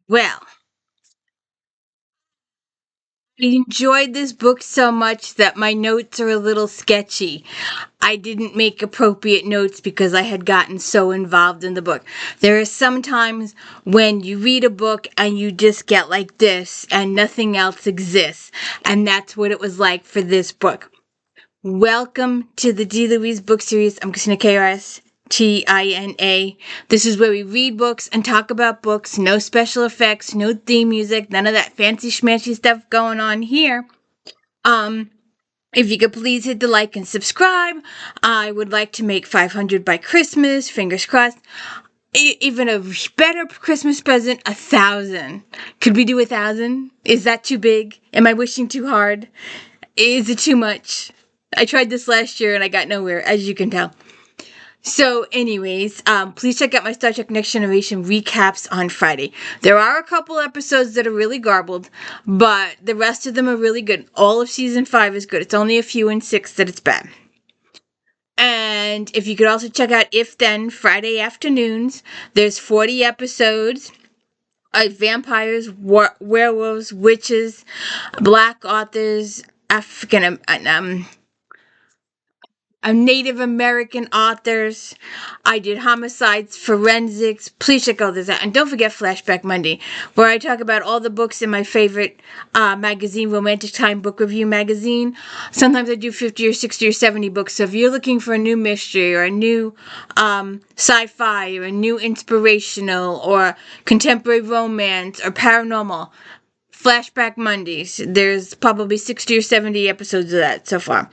Well, I enjoyed this book so much that my notes are a little sketchy. I didn't make appropriate notes because I had gotten so involved in the book. There are some times when you read a book and you just get like this and nothing else exists. And that's what it was like for this book. Welcome to the D. Louise book series. I'm Christina KRS. Tina. This is where we read books and talk about books. No special effects, no theme music, none of that fancy schmancy stuff going on here. Um, if you could please hit the like and subscribe. I would like to make 500 by Christmas. Fingers crossed. Even a better Christmas present, 1,000. Could we do 1,000? Is that too big? Am I wishing too hard? Is it too much? I tried this last year and I got nowhere, as you can tell. So, anyways, please check out my Star Trek Next Generation recaps on Friday. There are a couple episodes that are really garbled, but the rest of them are really good. All of season 5 is good. It's only a few in 6 that it's bad. And if you could also check out If Then Friday afternoons, there's 40 episodes of vampires, werewolves, witches, black authors, African Native American authors. I did homicides, forensics. Please check all this out. And don't forget Flashback Monday, where I talk about all the books in my favorite magazine, Romantic Time Book Review magazine. Sometimes I do 50 or 60 or 70 books. So if you're looking for a new mystery or a new sci-fi or a new inspirational or contemporary romance or paranormal, Flashback Mondays. There's probably 60 or 70 episodes of that so far.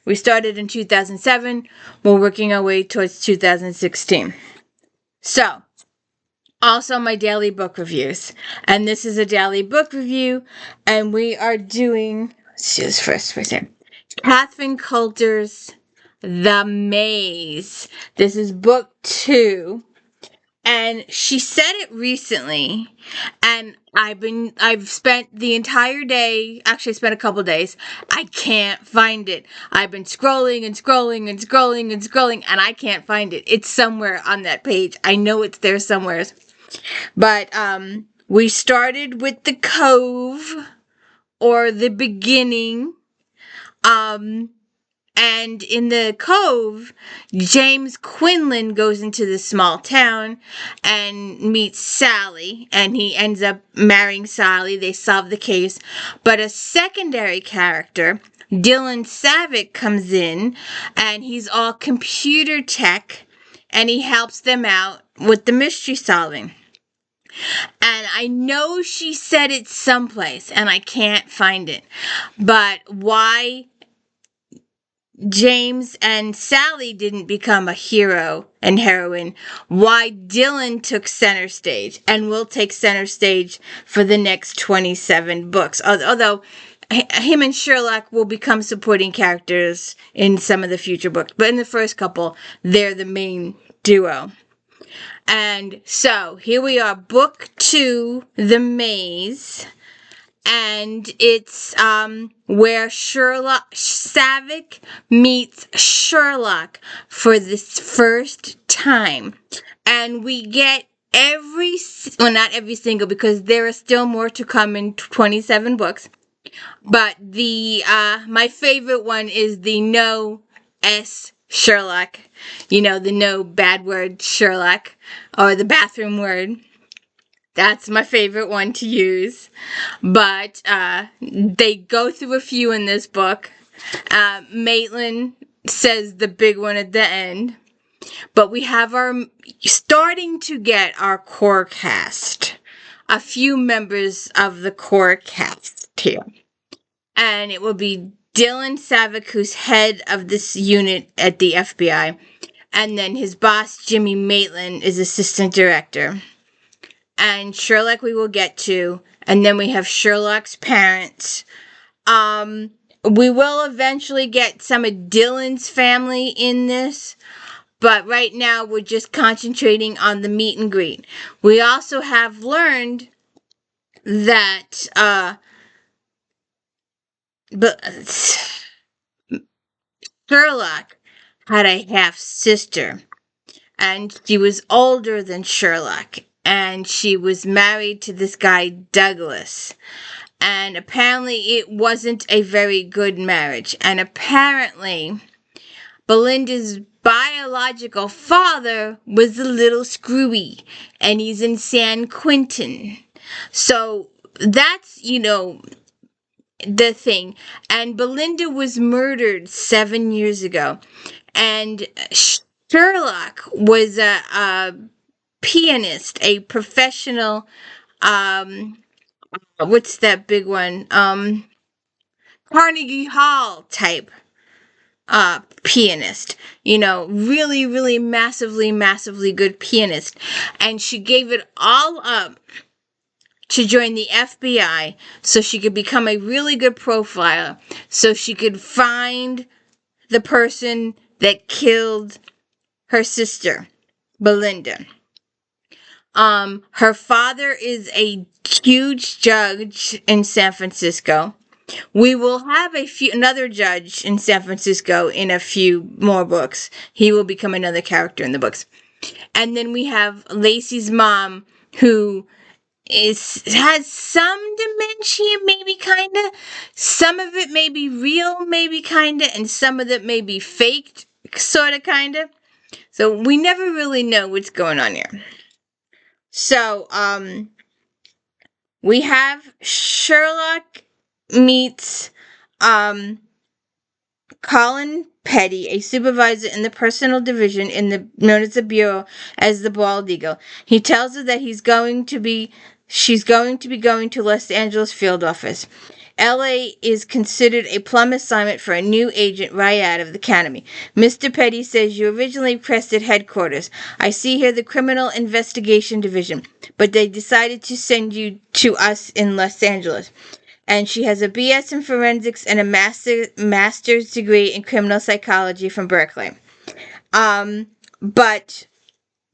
We started in 2007. We're working our way towards 2016. So, also my daily book reviews. And this is a daily book review. And we are doing, let's do this first here. Catherine Coulter's The Maze. This is book 2. And she said it recently, and I've spent the entire day, actually spent a couple days, I can't find it. I've been scrolling and scrolling and scrolling and scrolling, and I can't find it. It's somewhere on that page. I know it's there somewhere. But, we started with the Cove, or the beginning, and in the Cove, James Quinlan goes into the small town and meets Sally, and he ends up marrying Sally. They solve the case. But a secondary character, Dylan Savick, comes in, and he's all computer tech, and he helps them out with the mystery solving. And I know she said it someplace, and I can't find it. But why James and Sally didn't become a hero and heroine, why Dylan took center stage and will take center stage for the next 27 books. Although him and Sherlock will become supporting characters in some of the future books. But in the first couple, they're the main duo. And so here we are, book 2, The Maze. And it's where Savick meets Sherlock for this first time. And we get not every single, because there are still more to come in 27 books. But my favorite one is the no S Sherlock. You know, the no bad word Sherlock, or the bathroom word. That's my favorite one to use. But they go through a few in this book. Maitland says the big one at the end. But we have starting to get our core cast. A few members of the core cast here. And it will be Dylan Savick, who's head of this unit at the FBI. And then his boss, Jimmy Maitland, is assistant director. And Sherlock we will get to. And then we have Sherlock's parents. We will eventually get some of Dylan's family in this. But right now we're just concentrating on the meet and greet. We also have learned that Sherlock had a half-sister. And she was older than Sherlock. and she was married to this guy, Douglas. And apparently it wasn't a very good marriage. And apparently Belinda's biological father was a little screwy, and he's in San Quentin. So that's, the thing. And Belinda was murdered 7 years ago. And Sherlock was a pianist, a professional, what's that big one? Carnegie Hall type pianist, really, really massively, massively good pianist. And she gave it all up to join the FBI so she could become a really good profiler, so she could find the person that killed her sister, Belinda. Her father is a huge judge in San Francisco. We will have another judge in San Francisco in a few more books. He will become another character in the books. And then we have Lacey's mom, who has some dementia, maybe kinda. Some of it may be real, maybe kinda, and some of it may be faked, sorta kinda. So we never really know what's going on here. So, we have Sherlock meets Colin Petty, a supervisor in the personal division known as the Bureau as the Bald Eagle. He tells her that she's going to be going to Los Angeles field office. LA is considered a plum assignment for a new agent right out of the academy. Mr. Petty says you originally requested headquarters. I see here the criminal investigation division, but they decided to send you to us in Los Angeles. And she has a BS in forensics and a master's degree in criminal psychology from Berkeley. But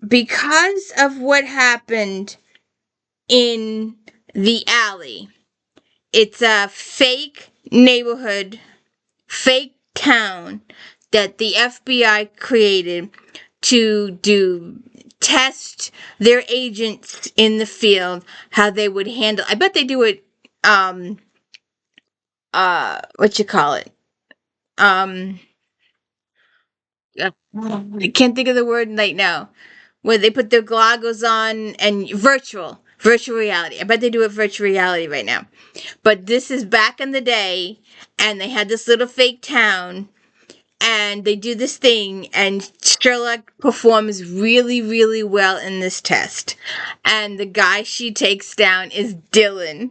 because of what happened in the alley, it's a fake neighborhood, fake town that the FBI created to test their agents in the field, how they would handle. I bet they do it. What you call it? I can't think of the word right now. Where they put their goggles on and virtual reality. I bet they do it virtual reality right now. But this is back in the day, and they had this little fake town, and they do this thing, and Sherlock performs really, really well in this test. And the guy she takes down is Dylan.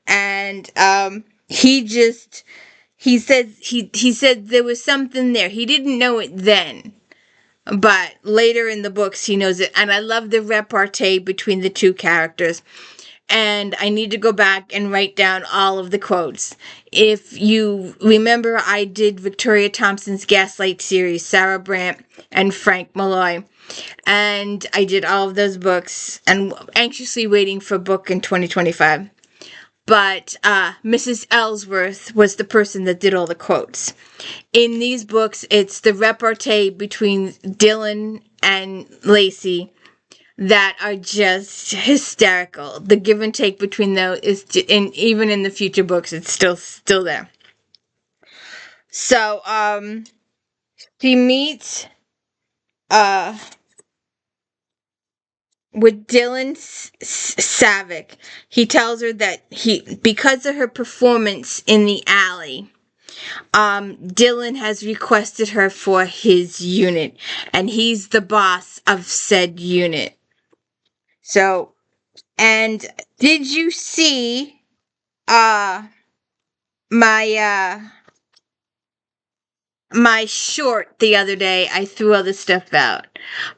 And he said there was something there. He didn't know it then, but later in the books he knows it. And I love the repartee between the two characters. And I need to go back and write down all of the quotes. If you remember, I did Victoria Thompson's Gaslight series, Sarah Brandt and Frank Malloy. And I did all of those books and anxiously waiting for a book in 2025. But Mrs. Ellsworth was the person that did all the quotes. In these books, it's the repartee between Dylan and Lacey that are just hysterical. The give and take between those is, and even in the future books, it's still there. So, she meets with Dylan Savick. He tells her that because of her performance in the alley, Dylan has requested her for his unit, and he's the boss of said unit. So, and did you see my short the other day? I threw all this stuff out,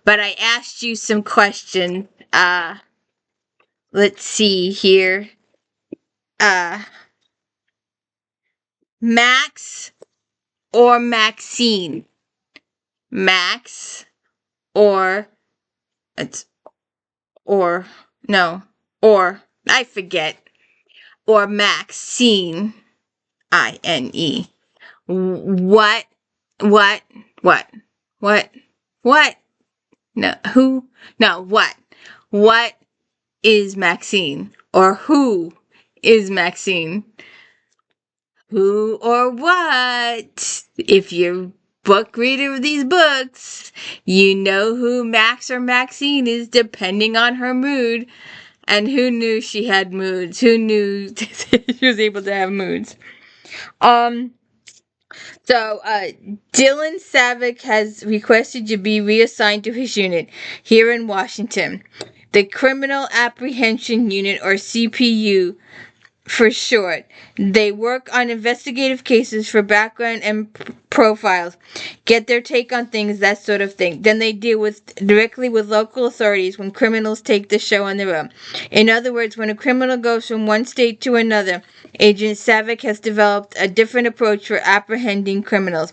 but I asked you some questions. Let's see here. Max or Maxine? Max or I forget. Or Maxine, INE. What? No, who? No, what? What is Maxine? Or who is Maxine? Who or what? If you're a book reader of these books, you know who Max or Maxine is depending on her mood. And who knew she had moods? Who knew she was able to have moods? Um, Dylan Savick has requested to be reassigned to his unit here in Washington. The Criminal Apprehension Unit, or CPU for short. They work on investigative cases for background and profiles, get their take on things, that sort of thing. Then they deal directly with local authorities when criminals take the show on their own. In other words, when a criminal goes from one state to another, Agent Savick has developed a different approach for apprehending criminals.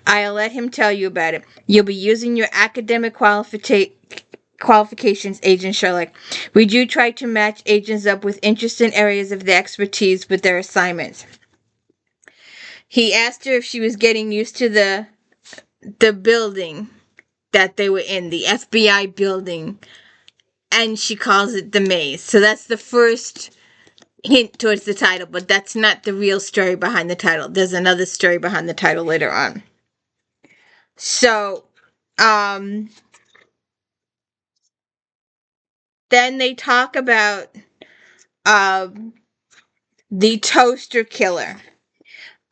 I'll let him tell you about it. You'll be using your academic qualifications, Agent Sherlock. We do try to match agents up with interesting areas of their expertise with their assignments. He asked her if she was getting used to the building that they were in, the FBI building, and she calls it the maze. So that's the first hint towards the title, but that's not the real story behind the title. There's another story behind the title later on. So, then they talk about the toaster killer.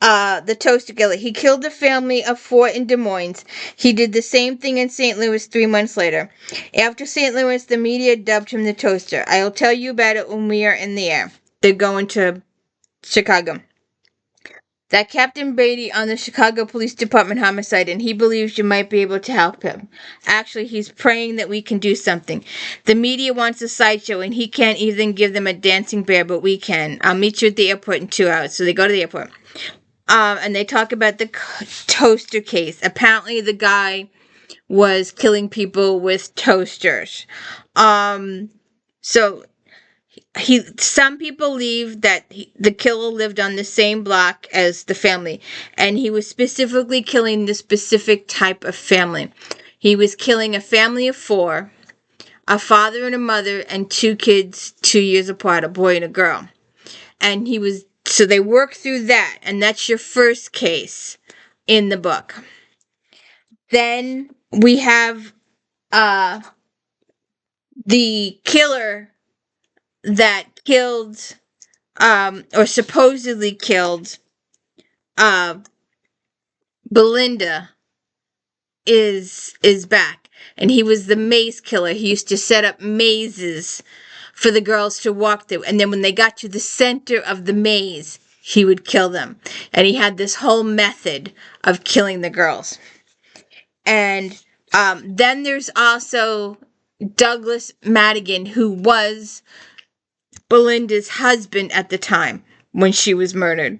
The toaster killer. He killed a family of 4 in Des Moines. He did the same thing in St. Louis 3 months later. After St. Louis, the media dubbed him the toaster. I'll tell you about it when we are in the air. They're going to Chicago. That Captain Beatty on the Chicago Police Department homicide, and he believes you might be able to help him. Actually, he's praying that we can do something. The media wants a sideshow, and he can't even give them a dancing bear, but we can. I'll meet you at the airport in 2 hours. So they go to the airport. And they talk about the toaster case. Apparently, the guy was killing people with toasters. So some people believe that the killer lived on the same block as the family, and he was specifically killing the specific type of family. He was killing a family of 4, a father and a mother, and 2 kids 2 years apart, a boy and a girl. And so they work through that, and that's your first case in the book. Then we have the killer that killed, or supposedly killed, Belinda is back. And he was the maze killer. He used to set up mazes for the girls to walk through. And then when they got to the center of the maze, he would kill them. And he had this whole method of killing the girls. And then there's also Douglas Madigan, who was Belinda's husband at the time when she was murdered.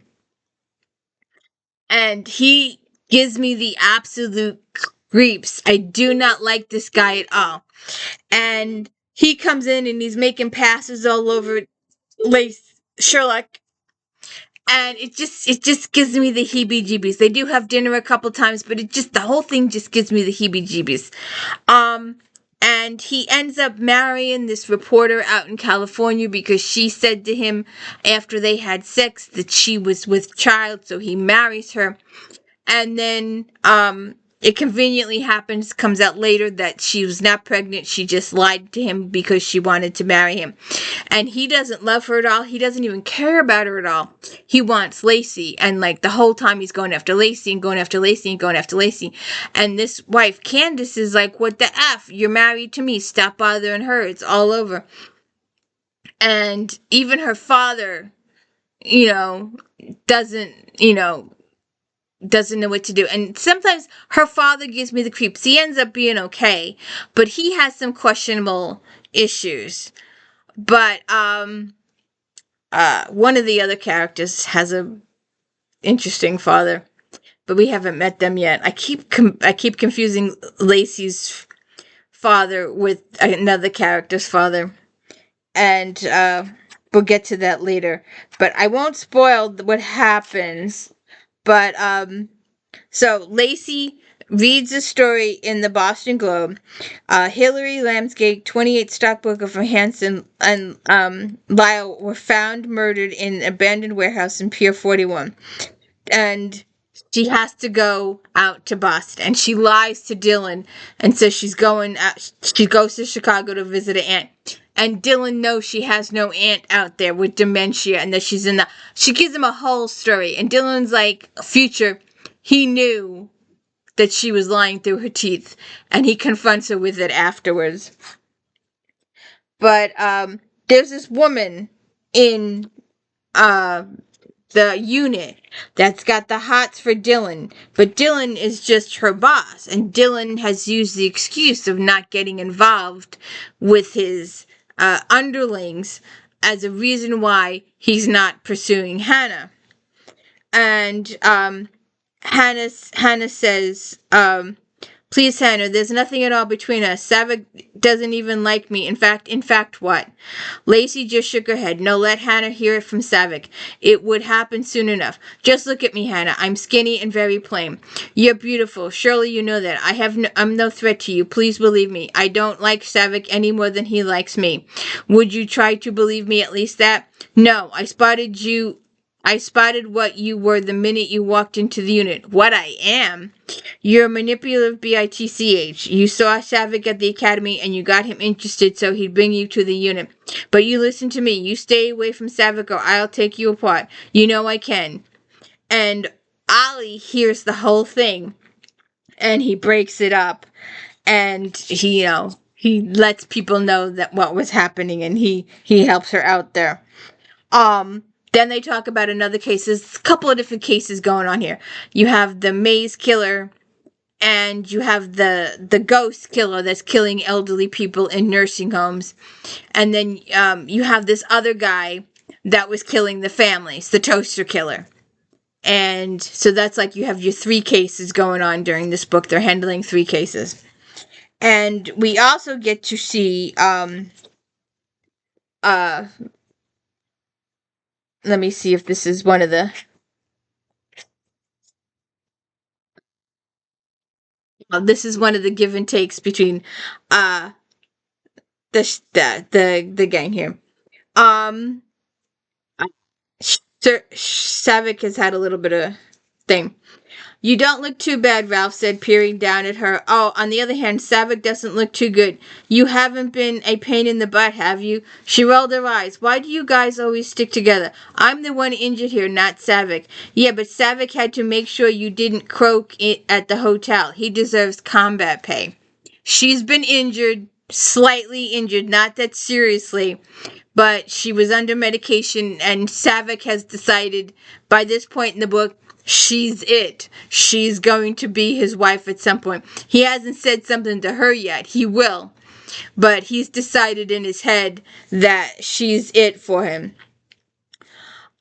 And he gives me the absolute creeps. I do not like this guy at all. And he comes in and he's making passes all over Sherlock. And it just gives me the heebie-jeebies. They do have dinner a couple times, but the whole thing just gives me the heebie-jeebies. And he ends up marrying this reporter out in California because she said to him after they had sex that she was with child, so he marries her. And then it conveniently comes out later that she was not pregnant. She just lied to him because she wanted to marry him. And he doesn't love her at all. He doesn't even care about her at all. He wants Lacey. And the whole time he's going after Lacey and going after Lacey and going after Lacey. And this wife, Candace, is like, what the F? You're married to me. Stop bothering her. It's all over. And even her father, doesn't know what to do. And sometimes her father gives me the creeps. He ends up being okay, but he has some questionable issues. But one of the other characters has a interesting father, but we haven't met them yet. I keep confusing Lacey's father with another character's father, and we'll get to that later. But I won't spoil what happens. But so Lacey, reads a story in the Boston Globe. Hillary Lambsgate, 28 stockbroker from Hanson, and Lyle were found murdered in an abandoned warehouse in Pier 41. And she has to go out to Boston, and she lies to Dylan and says she's going out, she goes to Chicago to visit an aunt. And Dylan knows she has no aunt out there with dementia, and that she gives him a whole story. And Dylan's like, future, he knew that she was lying through her teeth, and he confronts her with it afterwards. But there's this woman in the unit that's got the hots for Dylan, but Dylan is just her boss, and Dylan has used the excuse of not getting involved with his underlings as a reason why he's not pursuing Hannah. And Hannah says, please, Hannah, there's nothing at all between us. Savick doesn't even like me. In fact, what? Lacey just shook her head. No, let Hannah hear it from Savick. It would happen soon enough. Just look at me, Hannah. I'm skinny and very plain. You're beautiful. Surely you know that. I'm no threat to you. Please believe me. I don't like Savick any more than he likes me. Would you try to believe me at least that? No, I spotted what you were the minute you walked into the unit. What I am? You're a manipulative bitch. You saw Savick at the academy and you got him interested so he'd bring you to the unit. But you listen to me. You stay away from Savick or I'll take you apart. You know I can. And Ollie hears the whole thing and he breaks it up, and he lets people know that what was happening, and he helps her out there. Then they talk about another case. There's a couple of different cases going on here. You have the maze killer, and you have the ghost killer that's killing elderly people in nursing homes. And then you have this other guy that was killing the families, the toaster killer. And so that's like you have your 3 cases going on during this book. They're handling 3 cases. And we also get to see let me see if this is one of the. This is one of the give and takes between the gang here. Savick has had a little bit of thing. You don't look too bad, Ralph said, peering down at her. Oh, on the other hand, Savick doesn't look too good. You haven't been a pain in the butt, have you? She rolled her eyes. Why do you guys always stick together? I'm the one injured here, not Savick. Yeah, but Savick had to make sure you didn't croak it at the hotel. He deserves combat pay. She's been injured, slightly injured, not that seriously, but she was under medication, and Savick has decided by this point in the book, she's it. She's going to be his wife at some point. He hasn't said something to her yet. He will. But he's decided in his head that she's it for him.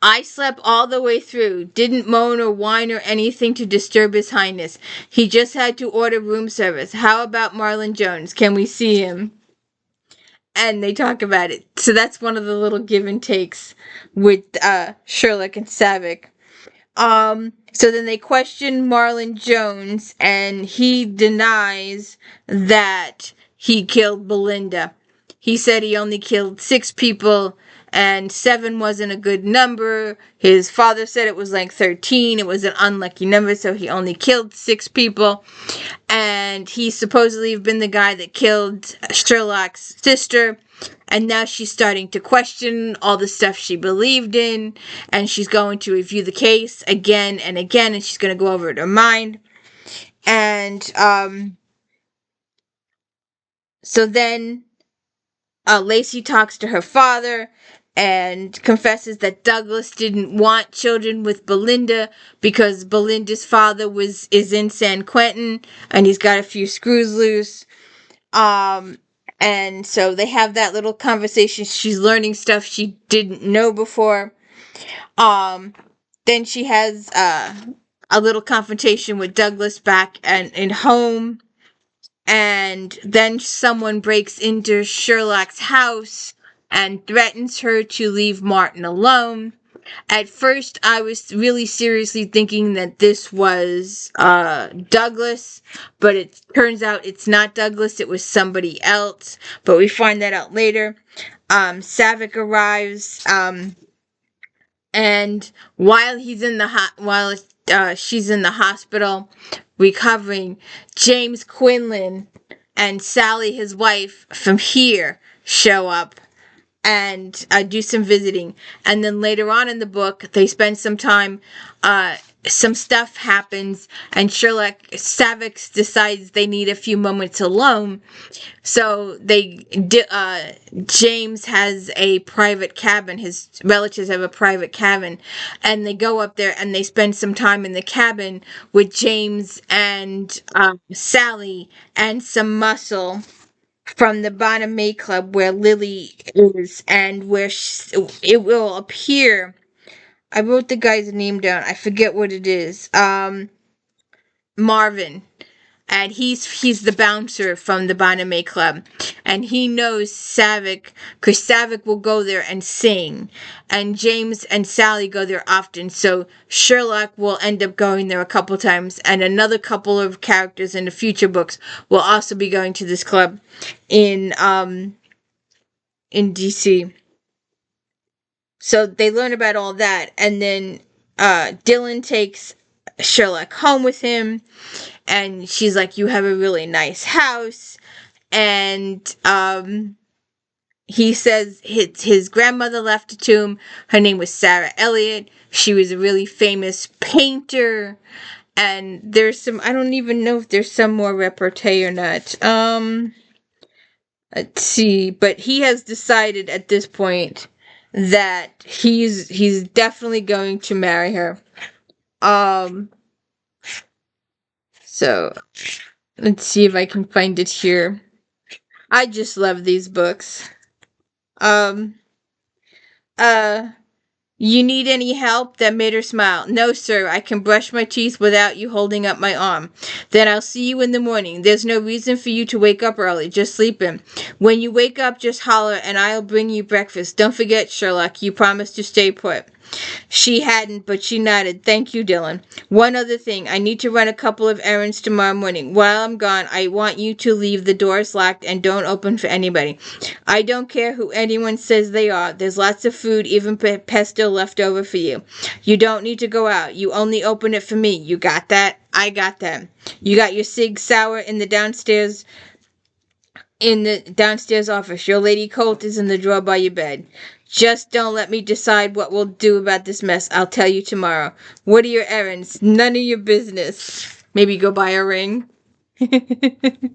I slept all the way through. Didn't moan or whine or anything to disturb His Highness. He just had to order room service. How about Marlon Jones? Can we see him? And they talk about it. So that's one of the little give and takes with Sherlock and Savick. So then they question Marlon Jones, and he denies that he killed Belinda. He said he only killed 6 people, and 7 wasn't a good number. His father said it was like 13. It was an unlucky number, so he only killed 6 people. And he supposedly been the guy that killed Sherlock's sister. And now she's starting to question all the stuff she believed in, and she's going to review the case again and again, and she's going to go over it in her mind. And so then Lacey talks to her father and confesses that Douglas didn't want children with Belinda because Belinda's father is in San Quentin, and he's got a few screws loose. And so they have that little conversation. She's learning stuff she didn't know before. Then she has a little confrontation with Douglas back in home. And then someone breaks into Sherlock's house and threatens her to leave Martin alone. At first, I was really seriously thinking that this was Douglas, but it turns out it's not Douglas. It was somebody else. But we find that out later. Savick arrives, and while she's in the hospital recovering, James Quinlan and Sally, his wife, from here show up and do some visiting. And then later on in the book, they spend some time. Some stuff happens, and Savick decides they need a few moments alone. So James has a private cabin. His relatives have a private cabin, and they go up there and they spend some time in the cabin with James and Sally and some muscle from the Bottom May Club where Lily is, and where it will appear. I wrote the guy's name down. I forget what it is. Marvin, and he's the bouncer from the Bottom May Club, and he knows Savick because Savick will go there and sing, and James and Sally go there often. So Sherlock will end up going there a couple times, and another couple of characters in the future books will also be going to this club in DC. So they learn about all that, and then Dylan takes Sherlock home with him, and she's like, "You have a really nice house," and he says his grandmother left it to him. Her name was Sarah Elliott. She was a really famous painter, and there's some. I don't even know if there's some more repartee or not. Let's see, but he has decided at this point that he's definitely going to marry her. So let's see if I can find it here. I just love these books. Um, you need any help? That made her smile. No, sir, I can brush my teeth without you holding up my arm. Then I'll see you in the morning. There's no reason for you to wake up early. Just sleep in. When you wake up, just holler and I'll bring you breakfast. Don't forget, Sherlock, you promised to stay put. She hadn't, but she nodded. Thank you, Dylan. One other thing. I need to run a couple of errands tomorrow morning. While I'm gone, I want you to leave the doors locked and don't open for anybody. I don't care who anyone says they are. There's lots of food, even pesto left over for you. You don't need to go out. You only open it for me. You got that? I got that. You got your Sig Sauer in the downstairs office. Your Lady Colt is in the drawer by your bed. Just don't let me decide what we'll do about this mess. I'll tell you tomorrow. What are your errands? None of your business. Maybe go buy a ring. And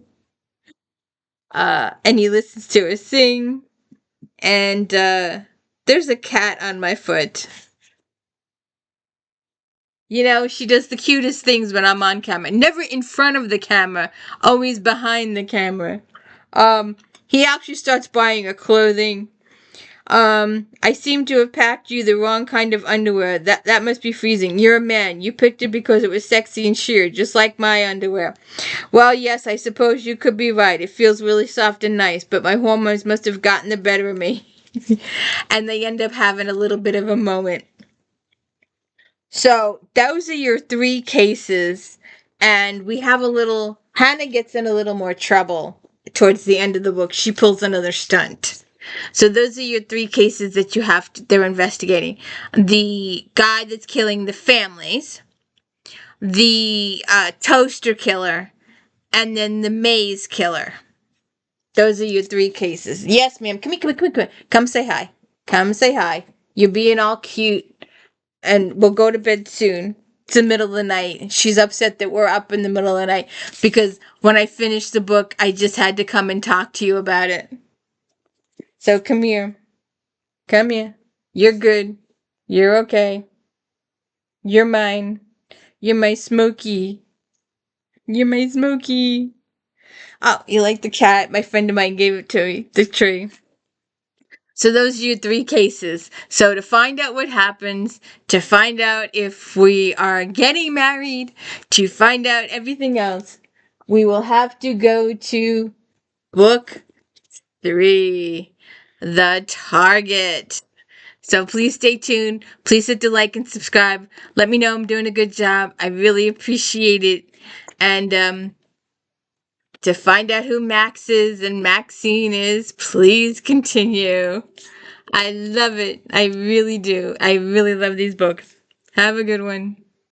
he listens to her sing. And there's a cat on my foot. You know, she does the cutest things when I'm on camera. Never in front of the camera, always behind the camera. He actually starts buying her clothing. I seem to have packed you the wrong kind of underwear. That must be freezing. You're a man. You picked it because it was sexy and sheer, just like my underwear. Well, yes, I suppose you could be right. It feels really soft and nice, but my hormones must have gotten the better of me. And they end up having a little bit of a moment. So, those are your 3 cases, and we have Hannah gets in a little more trouble towards the end of the book. She pulls another stunt. So those are your 3 cases that they're investigating. The guy that's killing the families, the toaster killer, and then the maze killer. Those are your 3 cases. Yes, ma'am. Come here. Come say hi. Come say hi. You're being all cute, and we'll go to bed soon. It's the middle of the night. She's upset that we're up in the middle of the night because when I finished the book, I just had to come and talk to you about it. So come here. Come here. You're good. You're okay. You're mine. You're my Smokey. You're my Smokey. Oh, you like the cat? My friend of mine gave it to me. The tree. So those are your 3 cases. So to find out what happens, to find out if we are getting married, to find out everything else, we will have to go to book 3, The Target. So please stay tuned. Please hit the like and subscribe. Let me know I'm doing a good job. I really appreciate it. And to find out who Max is and Maxine is, please continue. I love it. I really do. I really love these books. Have a good one.